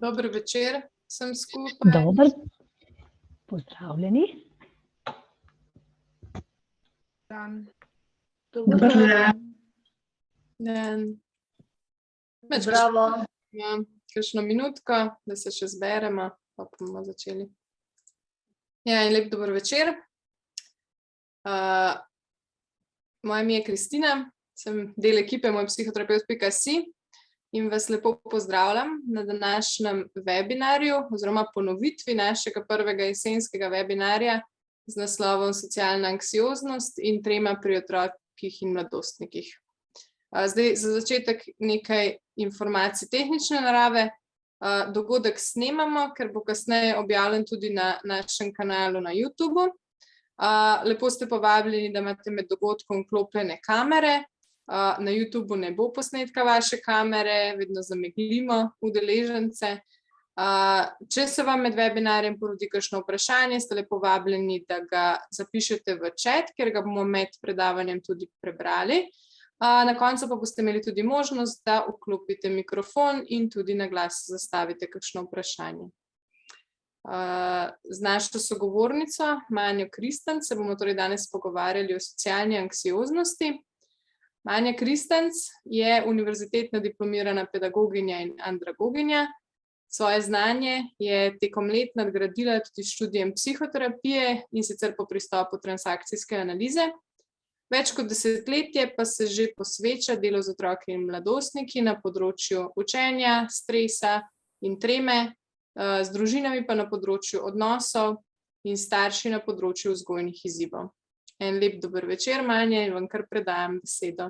Dober večer vsem skupaj. Dober, pozdravljeni. Dan. Dober Dan. Bravo. Kakšno minutko, da se še zberemo, pa bomo začeli. Ja, in lep dober večer. Moje ime je Kristina, sem del ekipe mojpsihoterapeut.si in vas lepo pozdravljam na današnjem webinarju oziroma ponovitvi našega prvega jesenskega webinarja z naslovom Socialna anksioznost in trema pri otrocih in mladostnikih. Zdaj za začetek nekaj informacij tehnične narave. Dogodek snemamo, ker bo kasneje objavljen tudi na našem kanalu na YouTubu. Lepo ste povabljeni, da imate med dogodkom vklopljene kamere. Na YouTubu ne bo posnetka vaše kamere, vedno zameglimo udeležence. Če se vam med webinarjem porodi kakšno vprašanje, ste lepo vabljeni, da ga zapišete v chat, ker ga bomo med predavanjem tudi prebrali. Na koncu pa boste imeli tudi možnost, da vklopite mikrofon in tudi na glas zastavite kakšno vprašanje. Z našo sogovornico Manjo Kristanc se bomo torej danes pogovarjali o socialni anksioznosti. Manja Kristanc je univerzitetna diplomirana pedagoginja in andragoginja. Svoje znanje je tekom let nadgradila tudi s študijem psihoterapije in sicer po pristopu transakcijske analize. Več kot desetletje pa se že posveča delu z otroki in mladostniki na področju učenja, stresa in treme, z družinami pa na področju odnosov in starši na področju vzgojnih izzivov. En lep dober večer, Manja, in vam kar predajam besedo.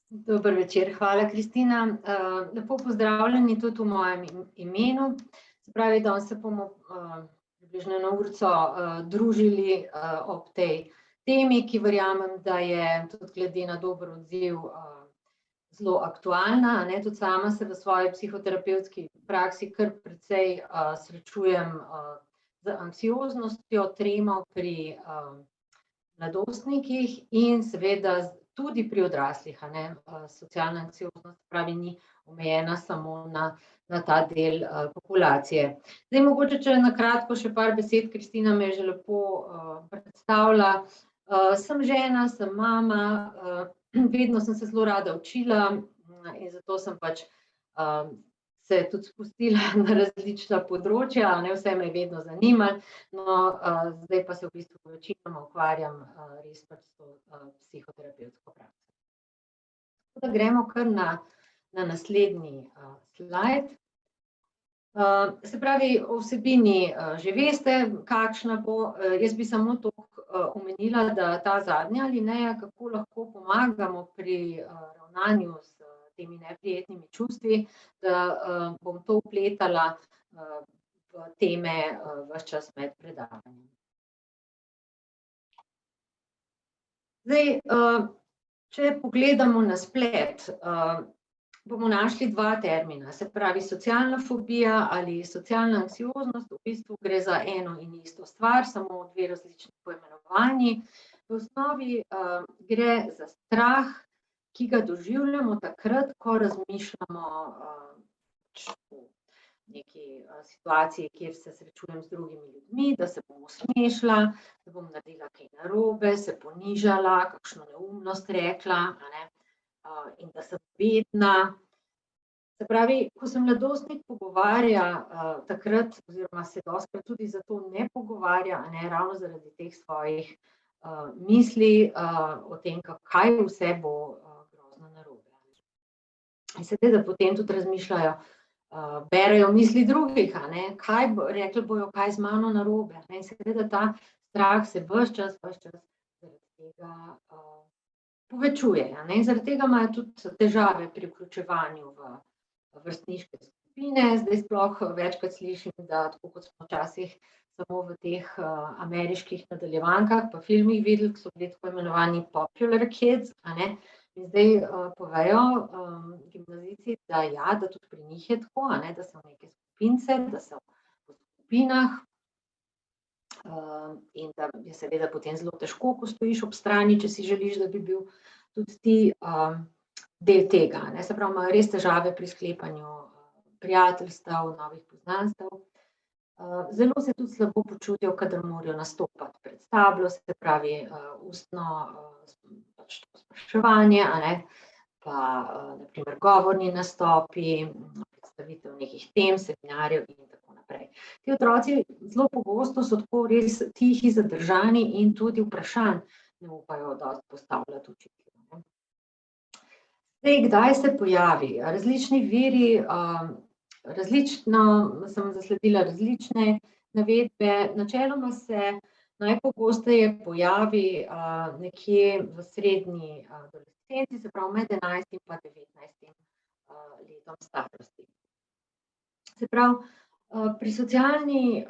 Dober večer, hvala Kristina. Lepo pozdravljeni tudi v mojem imenu. Se pravi, danes se bomo približno eno urico družili ob tej temi, ki verjamem, da je tudi glede na dober odziv zelo aktualna. Tudi sama se v svoji psihoterapevtski praksi kar precej srečujem z anksioznostjo, tremo pri mladostnikih in seveda tudi pri odraslih. Socialna anksioznost pravi ni omejena samo na ta del populacije. Zdaj mogoče, če na kratko še par besed, Kristina me je že lepo predstavila. Sem žena, sem mama, vedno sem se zelo rada učila in zato sem pač se tudi spustila na različna področja, vse me je vedno zanimalo, no zdaj pa se v bistvu večinoma ukvarjam res pač s to psihoterapevtsko prakso. Tako da gremo kar na naslednji slajd. Se pravi, o vsebini že veste, kakšna bo, jaz bi samo to omenila, da ta zadnja alineja, kako lahko pomagamo pri ravnanju s temi neprijetnimi čustvi, da bom to vpletala v teme ves čas med predavanjem. Zdaj, če pogledamo na splet, bomo našli dva termina, se pravi socialna fobija ali socialna anksioznost, v bistvu gre za eno in isto stvar, samo dve različni poimenovanji. V osnovi gre za strah, ki ga doživljamo takrat, ko razmišljamo o neki situaciji, kjer se srečujem z drugimi ljudmi, da se bom usmešila, da bom naredila kaj narobe, se ponižala, kakšno neumnost rekla, in da sem bedna. Se pravi, ko se mladostnik pogovarja takrat, oziroma se dostikrat tudi zato ne pogovarja, ravno zaradi teh svojih misli o tem, kaj vse bo grozno narobe. In seveda potem tudi razmišljajo, berejo misli drugih, rekli bojo, kaj z mano narobe. In seveda ta strah se ves čas zaradi tega povečuje. In zaradi tega imajo tudi težave pri vključevanju v vrstniške skupine. Zdaj sploh večkrat slišim, da tako kot smo včasih samo v teh ameriških nadaljevankah pa filmih videli, ki so bili tako imenovani popular kids, in zdaj povejo gimnazijci, da tudi pri njih je tako, da so neke skupince, da so v skupinah, in da je seveda potem zelo težko, ko stojiš ob strani, če si želiš, da bi bil tudi ti del tega. Se pravi, imajo res težave pri sklepanju prijateljstev, novih poznanstev. Zelo se tudi slabo počutijo, kadar morajo nastopati pred tablo, se pravi ustno pač to spraševanje, a ne, pa na primer govorni nastopi, predstavitev nekih tem, seminarjev in tako naprej. Ti otroci zelo pogosto so tako res tihi, zadržani in tudi vprašanj ne upajo dosti postavljati učitelju. Zdaj, kdaj se pojavi? Različni viri, različno sem zasledila različne navedbe. Načeloma se najpogosteje pojavi nekje v srednji adolescenci, se pravi med 11 in pa 19 letom starosti. Se pravi, pri socialni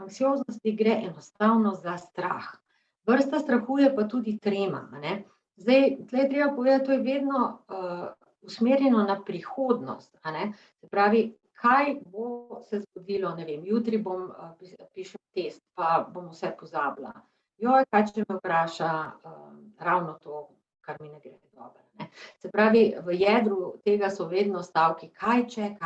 anksioznosti gre enostavno za strah. Vrsta strahu je pa tudi trema, a ne. Zdaj, tle treba povedati, to je vedno usmerjeno na prihodnost, a ne. Se pravi, kaj bo se zgodilo, ne vem, jutri pišem test, pa bom vse pozabila. Joj, kaj če me vpraša ravno to, kar mi ne gre dobro, ne. Se pravi, v jedru tega so vedno stavki kaj če,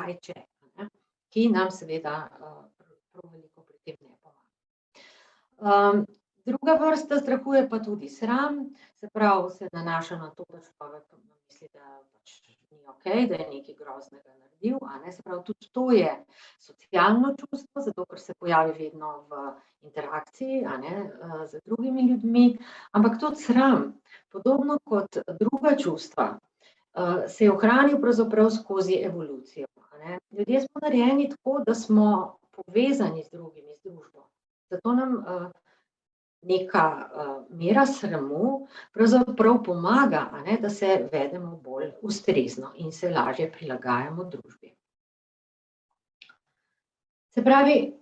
ne, ki nam seveda prav veliko pri tem ne pomaga. Druga vrsta strahu je pa tudi sram, se pravi, se nanaša na to, da človek misli, da pač ni okej, da je nekaj groznega naredil, a ne, se pravi, tudi to je socialno čustvo, zato ker se pojavi vedno v interakciji, a ne, z drugimi ljudmi, ampak tudi sram, podobno kot druga čustva, se je ohranil pravzaprav skozi evolucijo, a ne. Ljudje smo narejeni tako, da smo povezani z drugimi, z družbo, zato nam neka mera sramu pravzaprav pomaga, a ne, da se vedemo bolj ustrezno in se lažje prilagajamo družbi. Se pravi,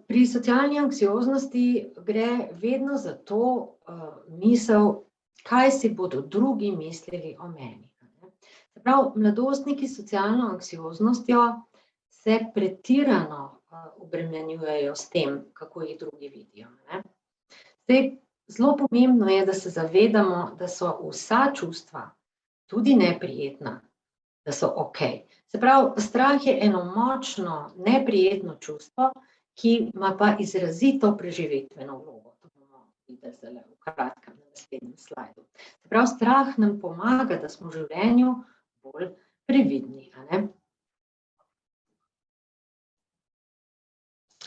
pri socialni anksioznosti gre vedno za to misel, kaj si bodo drugi mislili o meni. Se pravi, mladostniki s socialno anksioznostjo se pretirano obremenjujejo s tem, kako jih drugi vidijo, ne. Zdaj, zelo pomembno je, da se zavedamo, da so vsa čustva, tudi neprijetna, da so okej. Se pravi, strah je eno močno, neprijetno čustvo, ki ima pa izrazito preživetveno vlogo. To bomo videli zdaj v kratkem na naslednjem slajdu. Se pravi, strah nam pomaga, da smo v življenju bolj previdni, a ne.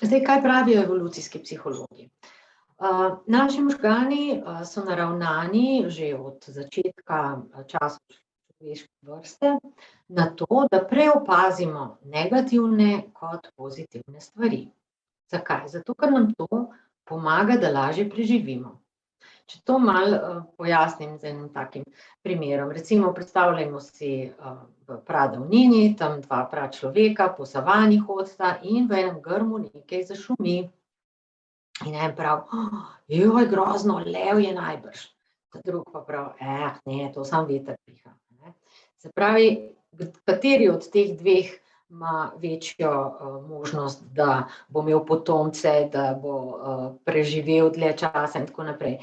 Zdaj, kaj pravijo evolucijski psihologi? Naši možgani so naravnani že od začetka časov človeške vrste na to, da prej opazimo negativne kot pozitivne stvari. Zakaj? Zato, ker nam to pomaga, da lažje preživimo. Če to malo pojasnim z enim takim primerom, recimo predstavljajmo si v pradavnini, tam dva pračloveka po savani hodita in v enem grmu nekaj zašumi. In en pravi, joj, grozno, lev je najbrž. Ta drug pa pravi, ne, to samo veter piha. Se pravi, kateri od teh dveh ima večjo možnost, da bo imel potomce, da bo preživel dlje časa in tako naprej.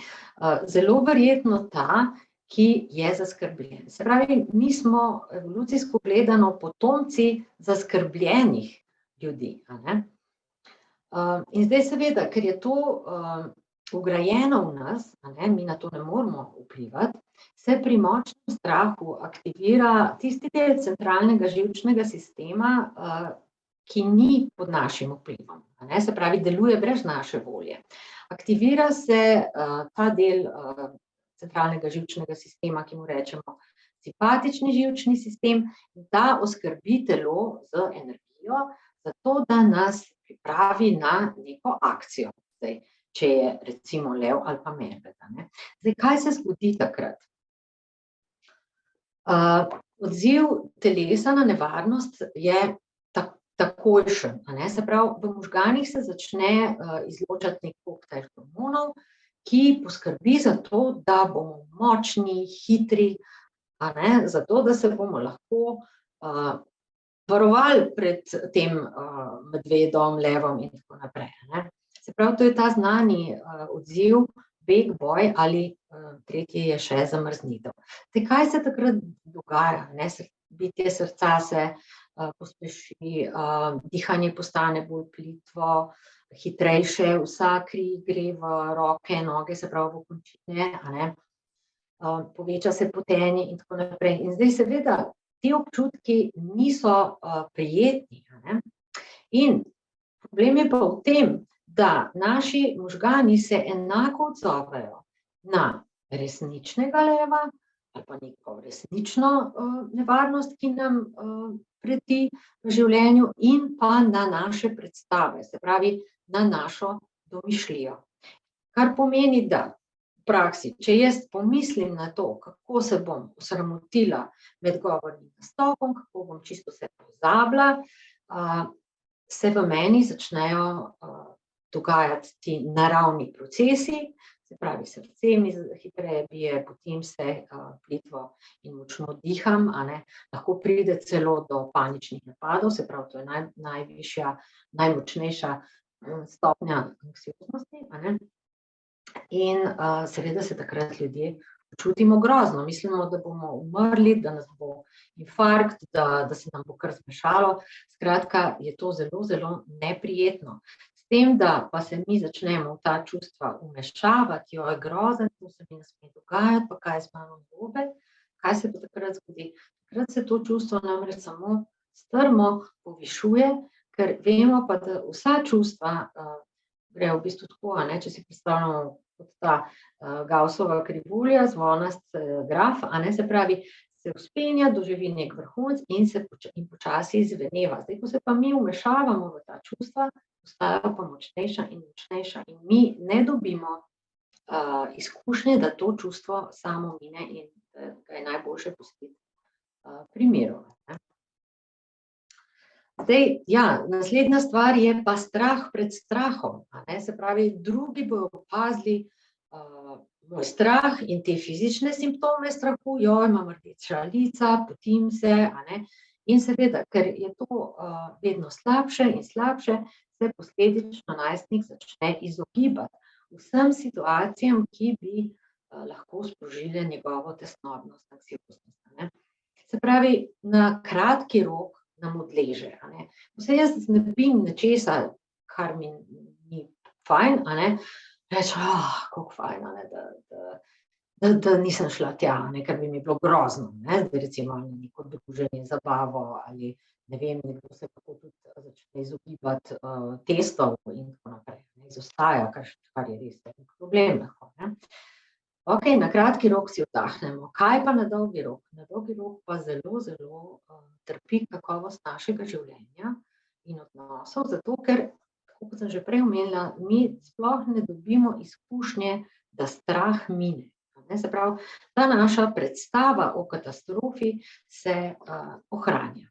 Zelo verjetno ta, ki je zaskrbljen. Se pravi, mi smo evolucijsko gledano potomci zaskrbljenih ljudi, a ne. In zdaj seveda, ker je to vgrajeno v nas, a ne, mi na to ne moremo vplivati, se pri močnem strahu aktivira tisti del centralnega živčnega sistema, ki ni pod našim vplivom, a ne, se pravi, deluje brez naše volje. Aktivira se ta del centralnega živčnega sistema, ki mu rečemo simpatični živčni sistem, da oskrbi telo z energijo, zato da nas pripravi na neko akcijo. Zdaj, če je recimo lev ali pa medved, ne. Zdaj, kaj se zgodi takrat? Odziv telesa na nevarnost je takojšen, a ne, se pravi, v možganih se začne izločati nek koktejl hormonov, ki poskrbi za to, da bomo močni, hitri, a ne, zato, da se bomo lahko varovali pred tem medvedom, levom in tako naprej, ne. Se pravi, to je ta znani odziv, beg, boj ali tretji je še zamrznitev. Zdaj, kaj se takrat dogaja, ne, bitje srca se pospeši, dihanje postane bolj plitvo, hitrejše, vsa kri gre v roke, noge, se pravi v končine, a ne. Poveča se potenje in tako naprej. In zdaj seveda ti občutki niso prijetni, a ne. In problem je pa v tem, da naši možgani se enako odzovejo na resničnega leva ali pa neko resnično nevarnost, ki nam preti v življenju, in pa na naše predstave, se pravi na našo domišljijo. Kar pomeni, da v praksi, če jaz pomislim na to, kako se bom osramotila med govornim nastopom, kako bom čisto se pozabila, se v meni začnejo dogajati ti naravni procesi, se pravi, srce mi hitreje bije, potem se plitvo in močno diham, a ne. Lahko pride celo do paničnih napadov, se pravi, to je najvišja, najmočnejša stopnja anksioznosti, a ne. In seveda se takrat ljudje počutimo grozno, mislimo, da bomo umrli, da nas bo infarkt, da se nam bo kar zmešalo, skratka, je to zelo, zelo neprijetno. S tem, da pa se mi začnemo v ta čustva umešavati, joj, grozen, to se mi ne sme dogajati, pa kaj je z mano narobe, kaj se pa takrat zgodi? Takrat se to čustvo namreč samo strmo povišuje, ker vemo pa, da vsa čustva gre v bistvu tako, a ne, če si predstavljamo kot ta Gaussova krivulja, zvonast graf, a ne, se pravi, se vzpenja, doživi nek vrhunec in počasi izveneva. Zdaj, ko se pa mi vmešavamo v ta čustva, postajajo pa močnejša in močnejša in mi ne dobimo izkušnje, da to čustvo samo mine in da ga je najboljše pustiti pri miru. Zdaj, ja, naslednja stvar je pa strah pred strahom, a ne, se pravi, drugi bojo opazili moj strah in te fizične simptome strahu, joj, imam rdeča lica, potim se, a ne, in seveda, ker je to vedno slabše in slabše, se posledično najstnik začne izogibati vsem situacijam, ki bi lahko sprožile njegovo tesnobnost, anksioznost, a ne. Se pravi, na kratki rok nam odleže, a ne. Vse jaz znebim nečesa, kar mi ni fajn, a ne, rečem, kako fajn, a ne, da nisem šla tja, ne, ker bi mi bilo grozno, ne, recimo neko druženje, zabavo ali ne vem, nekdo se kako tudi začne izogibati testov in tako naprej, izostaja, kar je res velik problem lahko, ne. Ok, na kratki rok si vdahnemo, kaj pa na dolgi rok? Na dolgi rok pa zelo, zelo trpi kakovost našega življenja in odnosov, zato ker, tako kot sem že prej omenila, mi sploh ne dobimo izkušnje, da strah mine. Se pravi, ta naša predstava o katastrofi se ohranja.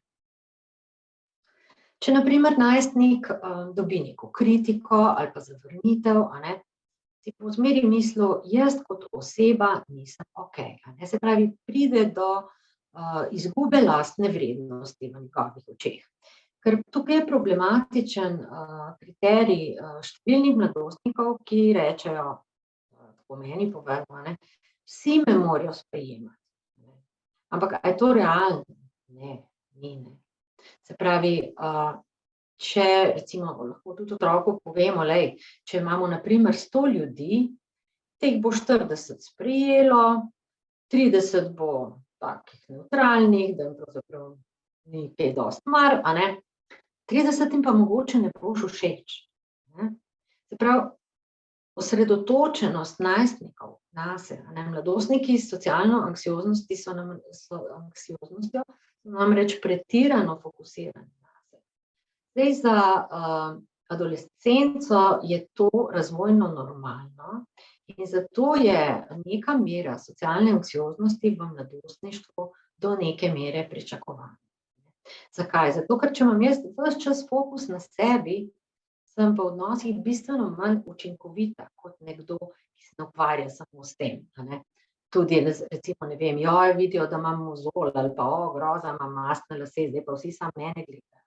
Če na primer najstnik dobi neko kritiko ali pa zavrnitev, a ne, si po zmeri mislil, jaz kot oseba nisem okej, a ne, se pravi, pride do izgube lastne vrednosti v njegovih očeh. Ker tukaj je problematičen kriterij številnih mladostnikov, ki rečejo, tako meni povedo, a ne, vsi me morajo sprejemati. Ampak a je to realno? Ne, ni, ne. Se pravi, če recimo lahko tudi otroku povemo, lej, če imamo na primer 100 ljudi, teh bo 40 sprejelo, 30 bo takih nevtralnih, da jim pravzaprav ni kaj dosti mar, a ne, 30 pa mogoče ne boš všeč. Se pravi, osredotočenost najstnikov nase, a ne, mladostniki s socialno anksioznostjo so namreč pretirano fokusirani nase. Zdaj, za adolescenco je to razvojno normalno in zato je neka mera socialne anksioznosti v mladostništvu do neke mere pričakovana. Zakaj? Zato, ker če imam jaz ves čas fokus na sebi, sem pa v odnosih bistveno manj učinkovita kot nekdo, ki se ne ukvarja samo s tem, a ne. Tudi recimo, ne vem, joj, vidijo, da imam mozolj ali pa, groza, imam mastne lase, zdaj pa vsi samo mene gledajo.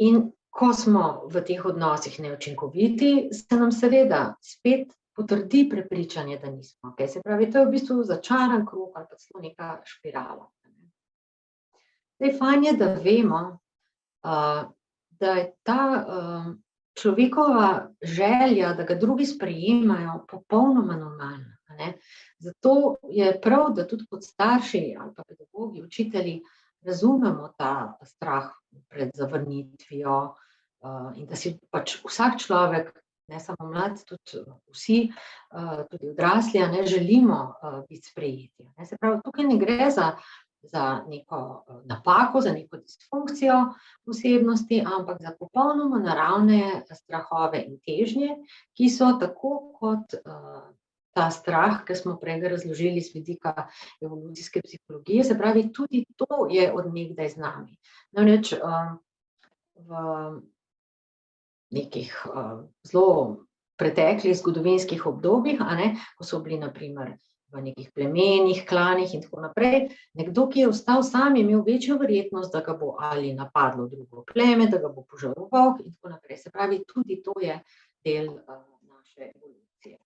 In ko smo v teh odnosih neučinkoviti, se nam seveda spet potrdi prepričanje, da nismo okej. Se pravi, to je v bistvu začaran krog ali pa celo neka špirala. Zdaj, fajn je, da vemo, da je ta človekova želja, da ga drugi sprejemajo, popolnoma normalna, a ne. Zato je prav, da tudi kot starši ali pa pedagogi, učitelji razumemo ta strah pred zavrnitvijo, in da si pač vsak človek, ne samo mlad, tudi vsi, tudi odrasli, a ne, želimo biti sprejeti, a ne. Se pravi, tukaj ne gre za neko napako, za neko disfunkcijo osebnosti, ampak za popolnoma naravne strahove in težnje, ki so tako kot ta strah, ki smo prej razložili z vidika evolucijske psihologije, se pravi, tudi to je od nekdaj z nami. Namreč v nekih zelo preteklih zgodovinskih obdobjih, a ne, ko so bili na primer v nekih plemenih, klanih in tako naprej, nekdo, ki je ostal sam, je imel večjo verjetnost, da ga bo ali napadlo drugo pleme, da ga bo požrl volk in tako naprej. Se pravi, tudi to je del naše evolucije.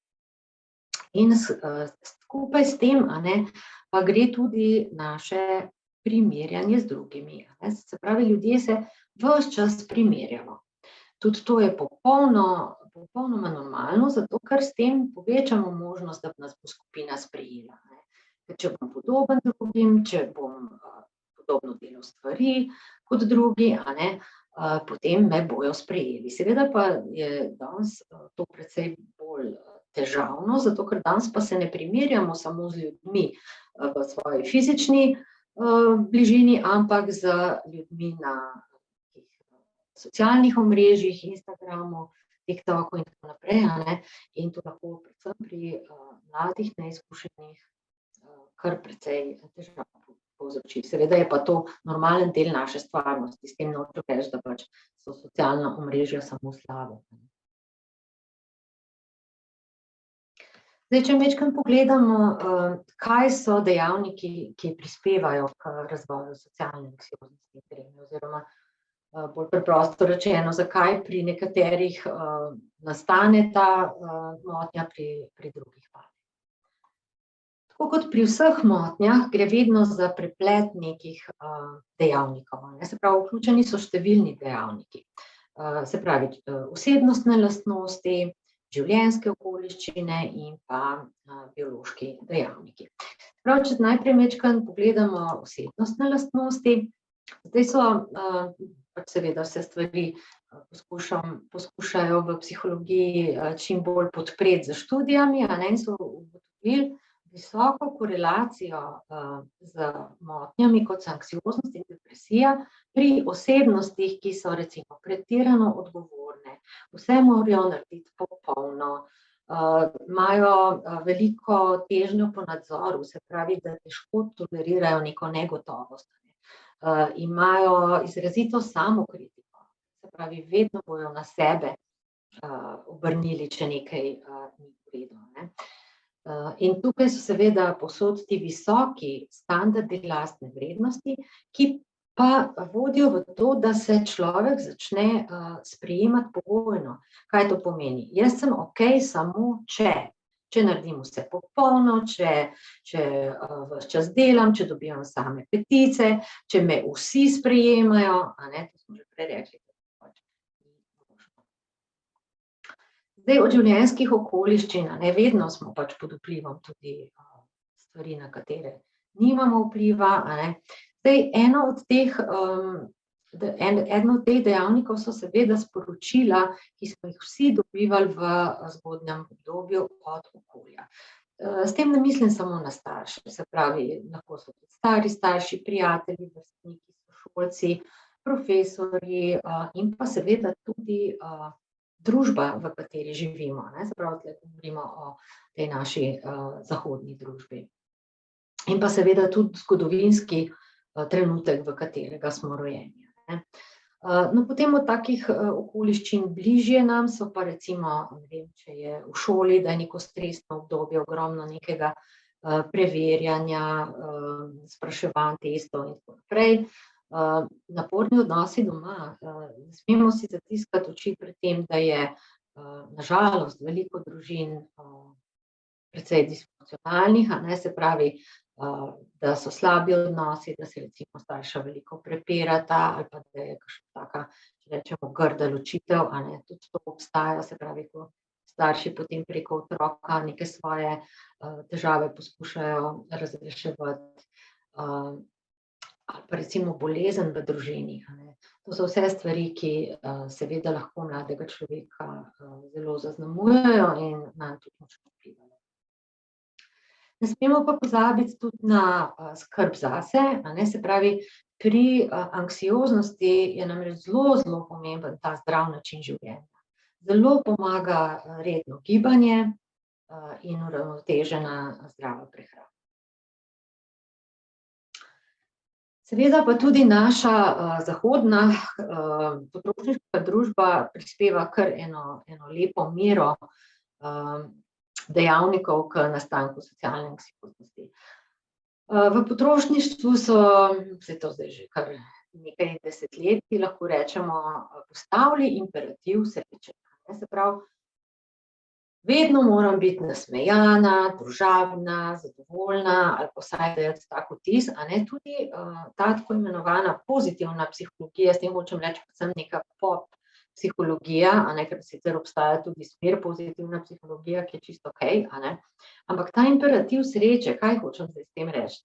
In skupaj s tem, a ne, pa gre tudi naše primerjanje z drugimi, a ne. Se pravi, ljudje se ves čas primerjamo. Tudi to je popolnoma normalno, zato ker s tem povečamo možnost, da nas bo skupina sprejela, ne. Ker če bom podoben drugim, če bom podobno delal stvari kot drugi, a ne, potem me bojo sprejeli. Seveda pa je danes to precej bolj težavno, zato ker danes pa se ne primerjamo samo z ljudmi v svoji fizični bližini, ampak z ljudmi na socialnih omrežjih, Instagramu, TikToku in tako naprej, a ne, in to lahko predvsem pri mladih, neizkušenih kar precej težav povzroči. Seveda je pa to normalen del naše stvarnosti, s tem nočem reči, da pač so socialna omrežja samo slabo. Zdaj, če majčkeno pogledamo, kaj so dejavniki, ki prispevajo k razvoju socialne anksioznosti in treme, oziroma bolj preprosto rečeno, zakaj pri nekaterih nastane ta motnja, pri drugih pa. Tako kot pri vseh motnjah, gre vedno za preplet nekih dejavnikov, ne. Se pravi, vključeni so številni dejavniki. Se pravi, osebnostne lastnosti, življenjske okoliščine in pa biološki dejavniki. Prav, če najprej majčkeno pogledamo osebnostne lastnosti, zdaj so pač seveda vse stvari poskušajo v psihologiji čim bolj podpreti z študijami, a ne, in so ugotovili visoko korelacijo z motnjami, kot so anksioznost in depresija, pri osebnostih, ki so recimo pretirano odgovorne, vse morajo narediti popolno, imajo veliko težnjo po nadzoru, se pravi, da težko tolerirajo neko negotovost. Imajo izrazito samokritiko, se pravi, vedno bojo na sebe obrnili, če nekaj ni v redu, ne. In tukaj so seveda povsod ti visoki standardi lastne vrednosti, ki pa vodijo v to, da se človek začne sprejemati pogojno. Kaj to pomeni? Jaz sem okej samo, če naredim vse popolno, če ves čas delam, če dobivam same petice, če me vsi sprejemajo, a ne, to smo že prej rekli. Zdaj, od življenjskih okoliščin, a ne, vedno smo pač pod vplivom tudi stvari, na katere nimamo vpliva, a ne. Zdaj, eden od teh dejavnikov so seveda sporočila, ki smo jih vsi dobivali v zgodnjem obdobju od okolja. S tem ne mislim samo na starše, se pravi, lahko so tudi stari starši, prijatelji, vrstniki, sošolci, profesorji in pa seveda tudi družba, v kateri živimo, ne, se pravi, tukaj govorimo o tej naši zahodni družbi. In pa seveda tudi zgodovinski trenutek, v katerega smo rojeni, ne. No, potem od takih okoliščin bližje nam so pa recimo, ne vem, če je v šoli, da je neko stresno obdobje, ogromno nekega preverjanja, spraševanj, testov in tako naprej. Naporni odnosi doma, ne smemo si zatiskati oči pred tem, da je na žalost veliko družin precej disfunkcionalnih, a ne, se pravi, da so slabi odnosi, da se recimo starša veliko prepirata ali pa da je kakšna taka, če rečemo, grda ločitev, a ne, tudi to obstaja, se pravi, ko starši potem preko otroka neke svoje težave poskušajo razreševati, ali pa recimo bolezen v družini, a ne. To so vse stvari, ki seveda lahko mladega človeka zelo zaznamujejo in nanj tudi močno vplivajo. Ne smemo pa pozabiti tudi na skrb zase, a ne, se pravi, pri anksioznosti je namreč zelo pomemben ta zdrav način življenja. Zelo pomaga redno gibanje in uravnotežena zdrava prehrana. Seveda pa tudi naša zahodna potrošniška družba prispeva kar eno lepo mero dejavnikov k nastanku socialne anksioznosti. V potrošništvu so, saj to zdaj že kar nekaj desetletij, lahko rečemo, postavili imperativ sreče. Se pravi, vedno moram biti nasmejana, družabna, zadovoljna ali pa vsaj dajati tak vtis, a ne, tudi ta tako imenovana pozitivna psihologija, s tem hočem reči predvsem neka pop psihologija, a ne, ker sicer obstaja tudi smer pozitivna psihologija, ki je čisto okej, a ne, ampak ta imperativ sreče, kaj hočem zdaj s tem reči?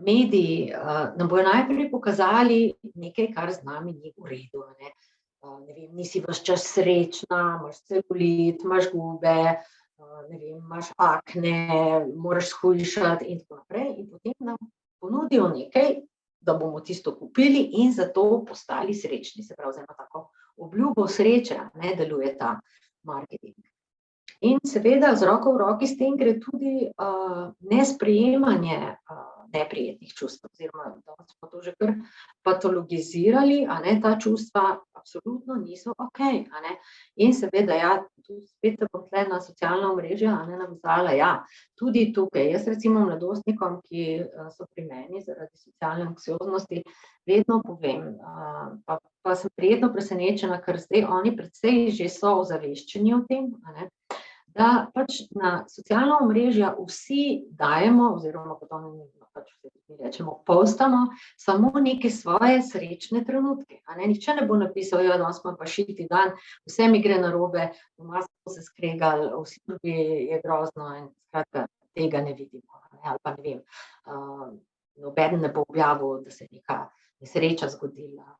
Mediji nam bojo najprej pokazali nekaj, kar z nami ni v redu, a ne. Ne vem, nisi ves čas srečna, imaš celulit, imaš gube, ne vem, imaš akne, moraš shujšati in tako naprej, in potem nam ponudijo nekaj, da bomo tisto kupili in zato postali srečni, se pravi, z eno tako obljubo sreče, ne, deluje ta marketing. In seveda z roko v roki s tem gre tudi nesprejemanje neprijetnih čustev, oziroma da smo to že kar patologizirali, a ne, ta čustva absolutno niso okej, a ne. In seveda, ja, tu spet se bom tule na socialna omrežja, a ne, navezala, ja, tudi tukaj, jaz recimo mladostnikom, ki so pri meni zaradi socialne anksioznosti, vedno povem, pa sem prijetno presenečena, ker zdaj oni precej že so ozaveščeni o tem, a ne, da pač na socialna omrežja vsi dajemo, oziroma kot oni pač mi rečemo, postamo samo neke svoje srečne trenutke, a ne, nihče ne bo napisal, ja, danes imam pa šiti dan, vse mi gre narobe, doma smo se skregali, v službi je grozno in skratka tega ne vidimo, ali pa ne vem, nobeden ne bo objavil, da se je neka nesreča zgodila,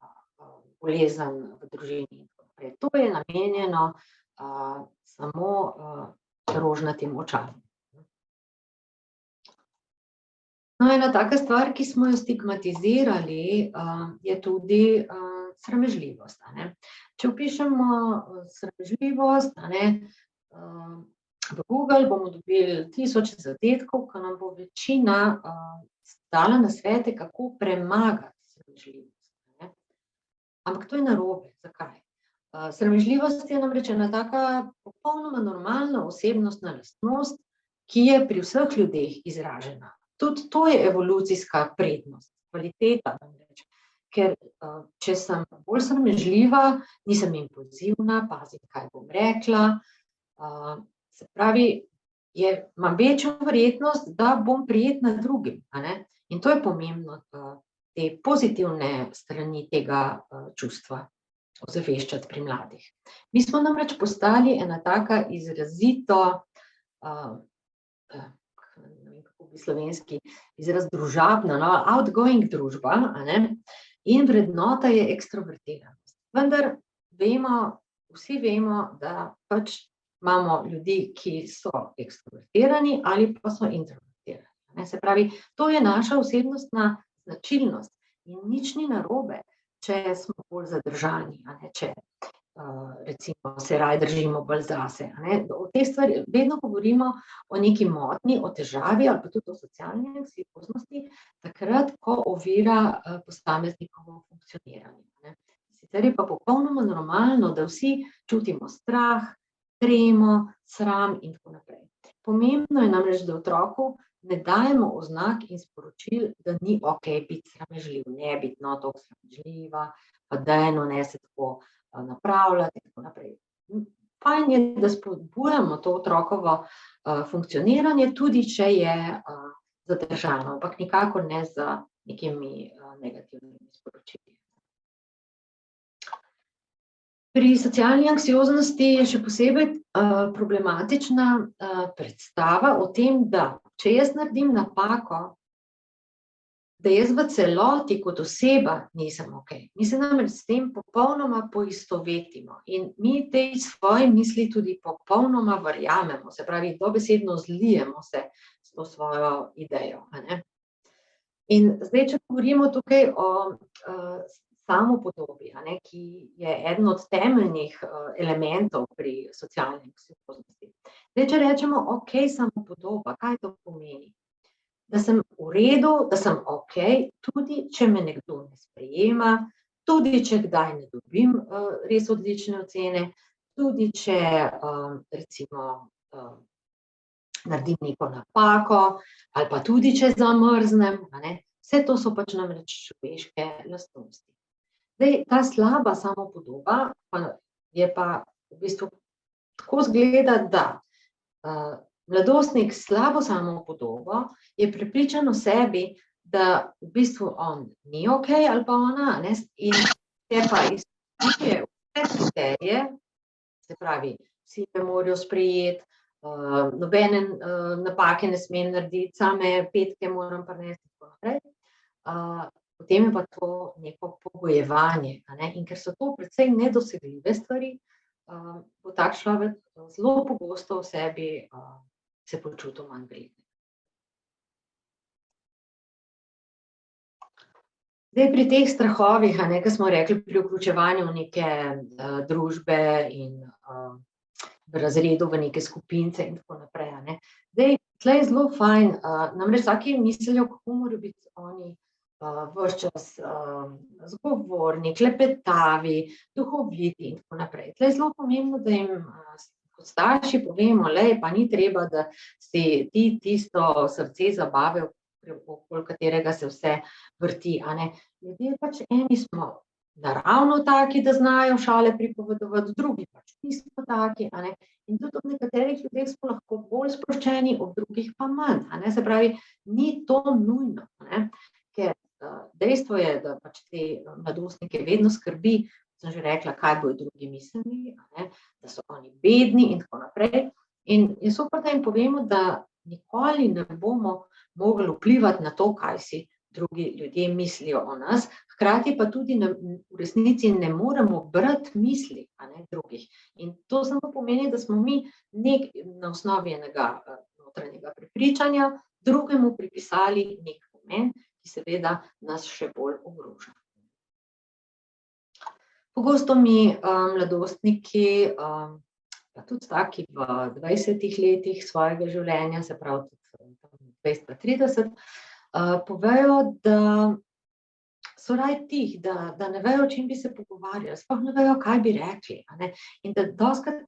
bolezen v družini in tako naprej. To je namenjeno samo rožnatim očam. No, ena taka stvar, ki smo jo stigmatizirali, je tudi sramežljivost, a ne. Če vpišemo sramežljivost, a ne, v Google, bomo dobili 1000 zadetkov, ko nam bo večina dala nasvete, kako premagati sramežljivost, a ne. Ampak to je narobe. Zakaj? Sramežljivost je namreč ena taka popolnoma normalna osebnostna lastnost, ki je pri vseh ljudeh izražena. Tudi to je evolucijska prednost, kvaliteta namreč, ker če sem bolj sramežljiva, nisem impulzivna, pazim, kaj bom rekla, se pravi, imam večjo verjetnost, da bom prijetna drugim, a ne, in to je pomembno, te pozitivne strani tega čustva ozaveščati pri mladih. Mi smo namreč postali ena taka izrazito, ne vem, kako bi slovenski izraz, družabna, no, outgoing družba, a ne, in vrednota je ekstrovertiranost. Vendar vemo, vsi vemo, da pač imamo ljudi, ki so ekstrovertirani ali pa so introvertirani, ne, se pravi, to je naša osebnostna značilnost in nič ni narobe, če smo bolj zadržani, a ne, če recimo se raje držimo bolj zase, a ne. O teh stvareh vedno govorimo o neki motnji, o težavi ali pa tudi o socialni anksioznosti, takrat, ko ovira posameznikovo funkcioniranje, ne. Sicer je pa popolnoma normalno, da vsi čutimo strah, tremo, sram in tako naprej. Pomembno je namreč, da otroku ne dajemo oznak in sporočil, da ni okej biti sramežljiv, ne biti no toliko sramežljiva, pa daj no ne se tako napravljati in tako naprej. fajn je, da spodbujamo to otrokovo funkcioniranje, tudi če je zadržano, ampak nikakor ne z nekimi negativnimi sporočili. Pri socialni anksioznosti je še posebej problematična predstava o tem, da če jaz naredim napako, da jaz v celoti kot oseba nisem okej. Mi se namreč s tem popolnoma poistovetimo in mi tej svoji misli tudi popolnoma verjamemo, se pravi, dobesedno zlijemo se s to svojo idejo, a ne. In zdaj, če govorimo tukaj o samopodobi, a ne, ki je eden od temeljnih elementov pri socialni anksioznosti. Zdaj, če rečemo, okej, samopodoba, kaj to pomeni? Da sem v redu, da sem okej, tudi če me nekdo ne sprejema, tudi če kdaj ne dobim res odlične ocene, tudi če recimo naredim neko napako, ali pa tudi če zamrznem, a ne. Vse to so pač namreč človeške lastnosti. Zdaj, ta slaba samopodoba je pa v bistvu tako izgleda, da mladostnik s slabo samopodobo je prepričan o sebi, da v bistvu on ni okej ali pa ona, ne, in se pa izpolnjuje vse kriterije, se pravi, vsi me morajo sprejeti, nobene napake ne smem narediti, same petke moram prinesti in tako naprej. Potem je pa to neko pogojevanje, a ne, in ker so to precej nedosegljive stvari, bo tak človek zelo pogosto v sebi se počutil manj vrednega. Zdaj, pri teh strahovih, a ne, ko smo rekli, pri vključevanju v neke družbe in v razredu, v neke skupince in tako naprej, a ne. Zdaj, tle je zelo fajn, namreč vsaki mislijo, kako morajo biti oni ves čas zgovorni, klepetavi, duhoviti in tako naprej. Tle je zelo pomembno, da jim kot starši povemo, lej, pa ni treba, da si ti tisto srce zabave, okoli katerega se vse vrti, a ne. Ljudje pač eni smo naravno taki, da znajo šale pripovedovati, drugi pač nismo taki, a ne. In tudi ob nekaterih ljudeh smo lahko bolj sproščeni, ob drugih pa manj, a ne. Se pravi, ni to nujno, a ne, ker dejstvo je, da pač te mladostnike vedno skrbi, sem že rekla, kaj bodo drugi mislili, a ne, da so oni bedni in tako naprej. In je super, da jim povemo, da nikoli ne bomo mogli vplivati na to, kaj si drugi ljudje mislijo o nas, hkrati pa tudi v resnici ne moremo brati misli, a ne, drugih. In to samo pomeni, da smo mi na osnovi enega notranjega prepričanja drugemu pripisali nek pomen, ki seveda nas še bolj ogroža. Pogosto mi mladostniki, pa tudi taki v 20 letih svojega življenja, se pravi tudi 20 pa 30, povejo, da so raje tih, da ne vejo, o čem bi se pogovarjali, sploh ne vejo, kaj bi rekli, a ne. In da dostikrat,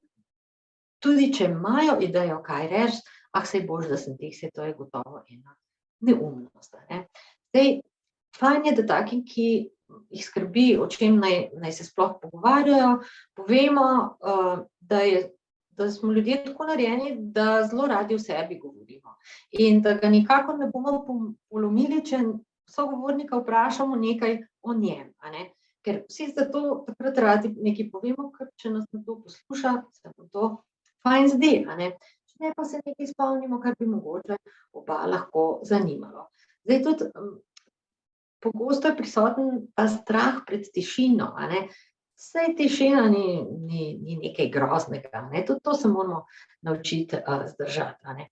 tudi če imajo idejo, kaj reči, saj boš, da sem tih, saj to je gotovo ena neumnost, a ne. Zdaj, fajn je, da takim, ki jih skrbi, o čem naj se sploh pogovarjajo, povemo, da smo ljudje tako narejeni, da zelo radi o sebi govorimo. In da ga nikakor ne bomo polomili, če sogovornika vprašamo nekaj o njem, a ne. Ker vsi zato takrat radi nekaj povemo, ker če nas nekdo posluša, se mu to fajn zdi, a ne. Če ne, pa se nekaj spomnimo, kar bi mogoče oba lahko zanimalo. Zdaj tudi pogosto je prisoten ta strah pred tišino, a ne. Saj tišina ni nekaj groznega, a ne, tudi to se moramo naučiti zdržati, a ne.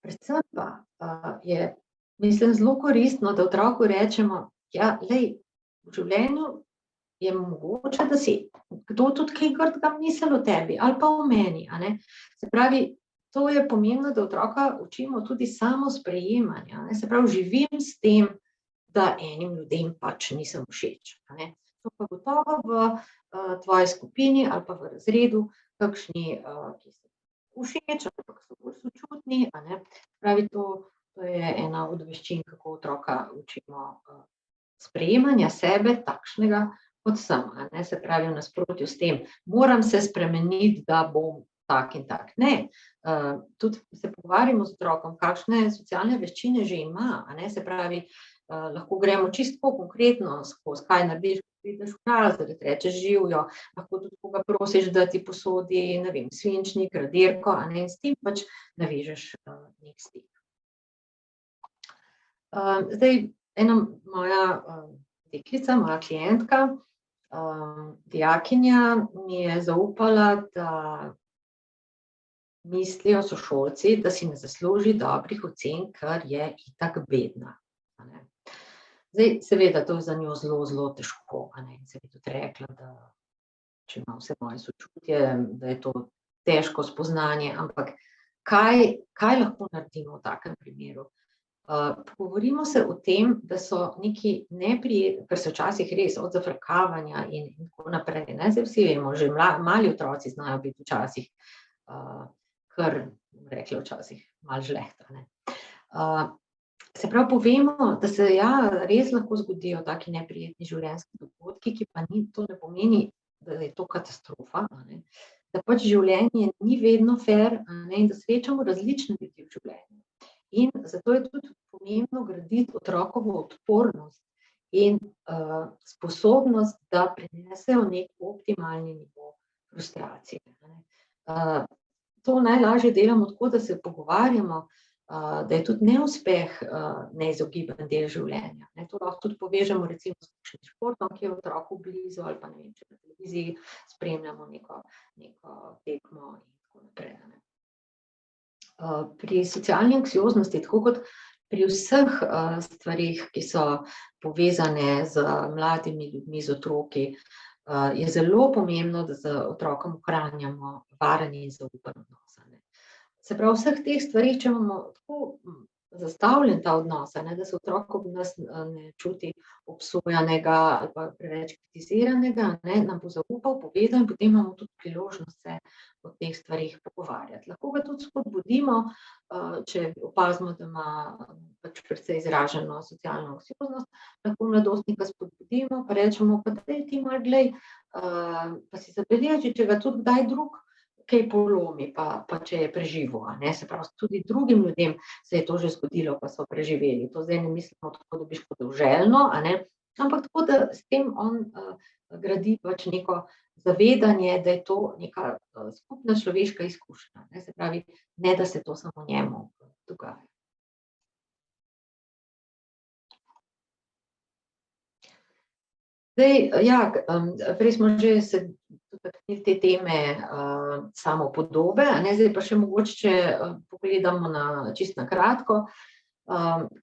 Predvsem pa je, mislim, zelo koristno, da otroku rečemo, ja, glej, v življenju je mogoče, da si kdo tudi kaj grdega misli o tebi ali pa o meni, a ne. Se pravi, to je pomembno, da otroka učimo tudi samosprejemanja, a ne. Se pravi, živim s tem, da enim ljudem pač nisem všeč, a ne. To pa gotovo v tvoji skupini ali pa v razredu kakšni, ki so všeč ali pa so bolj sočutni, a ne. Pravi, to je ena od veščin, kako otroka učimo sprejemanja sebe takšnega, kot sem, se pravi v nasprotju s tem, moram se spremeniti, da bom tak in tak. Ne, tudi se pogovarjamo z otrokom, kakšne socialne veščine že ima, se pravi, lahko gremo čisto konkretno skozi, kaj narediš, ko prideš v razred, rečeš živjo, lahko tudi koga prosiš, da ti posodi, ne vem, svinčnik, radirko, in s tem pač navežeš nek stik. Zdaj, ena moja deklica, moja klientka, dijakinja mi je zaupala, da mislijo sošolci, da si ne zasluži dobrih ocen, ker je itak bedna. Zdaj, seveda, to je za njo zelo, zelo težko, in se bi tudi rekla, da če ima vse moje sočutje, da je to težko spoznanje, ampak kaj lahko naredimo v takem primeru? Pogovorimo se o tem, da so neki neprijetni, ker se včasih res od zafrkavanja in tako naprej, zdaj vsi vemo, že mali otroci znajo biti včasih, kar rekla včasih, malo žlehta. Se pravi, povemo, da se res lahko zgodijo taki neprijetni življenjski dogodki, ki pa to ne pomeni, da je to katastrofa, da pač življenje ni vedno fair, in da srečamo različne ljudi v življenju. In zato je tudi pomembno graditi otrokovo odpornost in sposobnost, da prenesejo nek optimalni nivo frustracije. To najlažje delamo tako, da se pogovarjamo, da je tudi neuspeh neizogiben del življenja. To lahko tudi povežemo recimo s kakšnim športom, ki je otroku blizu, ali pa ne vem, če na televiziji spremljamo neko tekmo in tako naprej. Pri socialni anksioznosti, tako kot pri vseh stvarih, ki so povezane z mladimi ljudmi, z otroki, je zelo pomembno, da z otrokom ohranjamo varen in zaupen odnos. Se pravi, vseh teh stvarih, če imamo tako zastavljen ta odnos, da se otrok ob nas ne čuti obsojanega ali pa preveč kritiziranega, nam bo zaupal, povedal in potem imamo tudi priložnost se o teh stvarih pogovarjati. Lahko ga tudi spodbudimo, če opazimo, da ima pač precej izraženo socialno anksioznost, lahko mladostnika spodbudimo, pa rečemo, pa daj ti malo glej, pa si zabeleži, če ga tudi kdaj drug kaj polomi, pa če je preživel, se pravi, tudi drugim ljudem se je to že zgodilo, pa so preživeli. To zdaj ne mislimo tako, da bi škodoželjno, ampak tako, da s tem on gradi pač neko zavedanje, da je to neka skupna človeška izkušnja. Se pravi, ne da se to samo njemu dogaja. Zdaj, prej smo že se dotaknili te teme samopodobe, zdaj pa še mogoče, če pogledamo čisto na kratko,